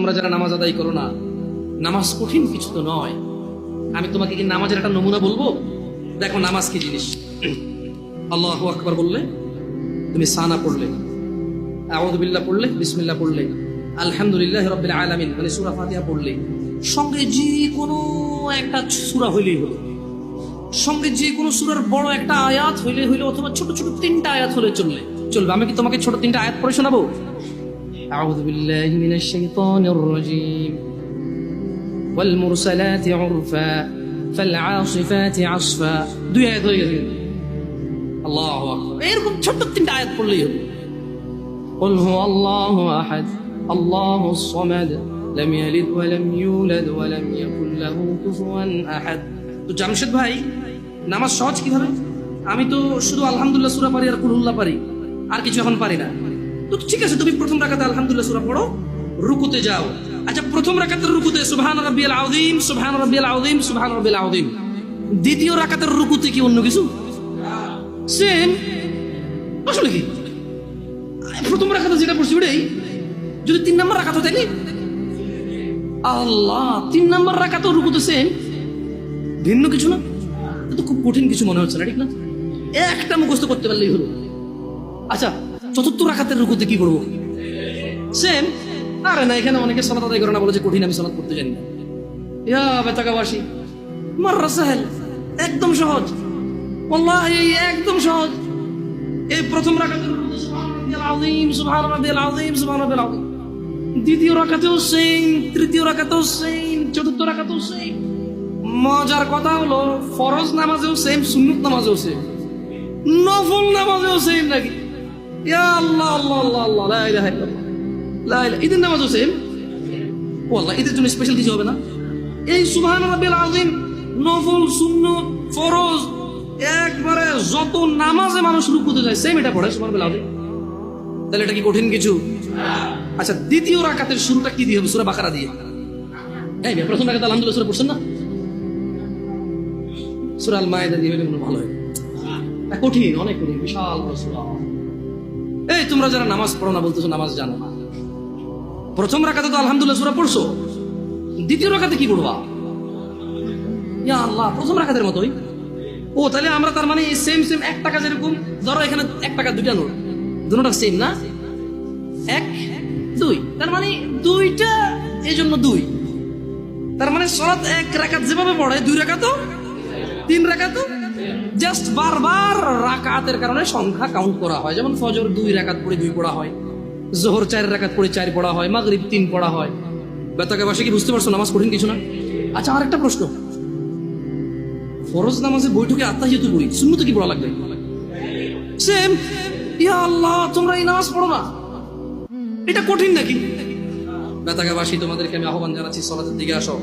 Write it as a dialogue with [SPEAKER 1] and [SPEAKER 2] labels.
[SPEAKER 1] তোমরা যারা নামাজ আদায় করো না, নামাজ কঠিন কিছু তো নয়। আমি তোমাকে কি নামাজের একটা নমুনা বলবো? দেখো নামাজ কি জিনিস। আল্লাহু আকবার বললে, তুমি সানা পড়লে, আউযু বিল্লাহ পড়লে, বিসমিল্লাহ পড়লে, আলহামদুলিল্লাহি রাব্বিল আলামিন মানে সূরা ফাতিহা পড়লে, সঙ্গে যে কোনো একটা সূরা হইলেই হলো, সঙ্গে যে কোনো সূরার বড় একটা আয়াত হইলে হইলো, অথবা ছোট ছোট তিনটা আয়াত হলে চলবে। আমি কি তোমাকে ছোট তিনটা আয়াত পড়ে শোনাবো? আউযু বিল্লাহি মিনাশ শাইতানির রাজীম, ওয়াল মুরসালাতি উরফা ফাল আসিফাতি আসফা। দুই আয়াত হয়ে গেছে। আল্লাহু আকবার। এরকম ছোট তিনটা আয়াত পড়লেই হলো। কুল হুয়াল্লাহু আহাদ আল্লাহুস সামাদ লাম ইয়ালিদ ওয়া লাম ইউলাদ ওয়া লাম ইয়াকুল লাহু কুফুয়ান আহাদ। তো জামশেদ ভাই, নামাজ সহজ কিভাবে? আমি তো শুধু আলহামদুলিল্লাহ সূরা পারি আর কুল হুল্লাহ পারি, আর কিছু এখন পারি না। তো ঠিক আছে, তুমি প্রথম রাকাতে আলহামদুলিল্লাহ সূরা পড়ো, রুকুতে যাও। আচ্ছা, প্রথম রাকাতের রুকুতে সুবহান রাব্বিয়াল আযীম, সুবহান রাব্বিয়াল আযীম, সুবহান রাব্বিয়াল আযীম। দ্বিতীয় রাকাতের রুকুতে কি অন্য কিছু? সেম। আসলে কি প্রথম রাকাতে যেটা পড়ছি ওটাই, যদি 3 নম্বর রাকাত হয় তাইলে আল্লাহ 3 নম্বর রাকাতেও রুকুতে সেম, ভিন্ন কিছু না। তো খুব কঠিন কিছু মনে হচ্ছে না, ঠিক না? একটা মুখস্থ করতে পারলেই হলো। আচ্ছা, চতুর্থ রাকাতের রুকুতে কি করবো? সেম। আরে না, এখানে অনেকে সালাত আদায় করে না, বলে যে কঠিন, আমি সালাত করতে জানি না। ইয়া বেতাকাবাসী, মাররা সাহেল, একদম সহজ, ওয়াল্লাহি একদম সহজ। এই প্রথম রাকাতের রুকুতে সুবহান রাব্বিয়াল আযীম, সুবহান রাব্বিয়াল আযীম, সুবহান রাব্বিয়াল আযীম। দ্বিতীয় রাকাতেও সেম, তৃতীয় রাকাতেও সেম, চতুর্থ রাকাতেও সেম। মজার কথা হলো ফরজ নামাজেও সেম, সুন্নত নামাজেও সেম, নফল নামাজেও সেম নাকি? ইয়া আল্লাহ আল্লাহ আল্লাহ আল্লাহ, লা ইলাহা ইল্লাল্লাহ, লা ইলাহা। ঈদের নামাজও সেম। ওয়াল্লাহ ঈদের জন্য স্পেশাল কিছু হবে না? এই সুবহান রাব্বিল আযীম, নফল, সুন্নত, ফরজ, একবারে যত নামাজে মানুষ রুকুতে যায় সেম এটা পড়ে সুবহান রাব্বিল আযীম। তাহলে এটা কি কঠিন কিছু? আচ্ছা, দ্বিতীয় রাকাতের শুরুটা কি দিয়ে হবে? সূরা বাকারা দিয়ে। এই প্রথম রাকাতে আলহামদুলিল্লাহ সূরা পড়ছেন না? সূরা আল মায়েদা দিয়ে হলে ভালো হয়। কঠিন, অনেক কঠিন, বিশাল সূরা। এই তোমরা যারা নামাজ পড়ো না বলতেছো নামাজ জানো না। প্রথম রাকাতে তো আলহামদুলিল্লাহ সূরা পড়ছো, দ্বিতীয় রাকাতে কি পড়বা? ইয়া আল্লাহ, প্রথম রাকাতের মতোই। ও তাহলে আমরা তার মানে সেম সেম 1 টাকা, যেরকম ধরো এখানে 1 টাকা দুইটা নোট, দুটোটা সেম না? 1 2, তার মানে দুইটা, এই জন্য 2। তার মানে সালাত 1 রাকাত যেভাবে পড়ে 2 রাকাতও 3 রাকাতও, জাস্ট বারবার রাকাতের কারণে সংখ্যা কাউন্ট করা হয়। যেমন ফজর 2 রাকাত পড়ে 2 পড়া হয়, যোহর 4 রাকাত পড়ে 4 পড়া হয়, মাগরিব 3 পড়া হয়। বেতাকাবাসী কি বুঝতে পারছো নামাজ কঠিন কিছু না? আচ্ছা, আর একটা প্রশ্ন, ফরজ নামাজের বৈঠকে আত্তাহিয়াতু পড়ি, সুন্নতে কি পড়া লাগবে? সেম। ইয়া আল্লাহ, তোমরা এই নামাজ পড়ো না, এটা কঠিন নাকি? বেতাকাবাসী, তোমাদেরকে আমি আহ্বান জানাচ্ছি, সালাতের দিকে আসো।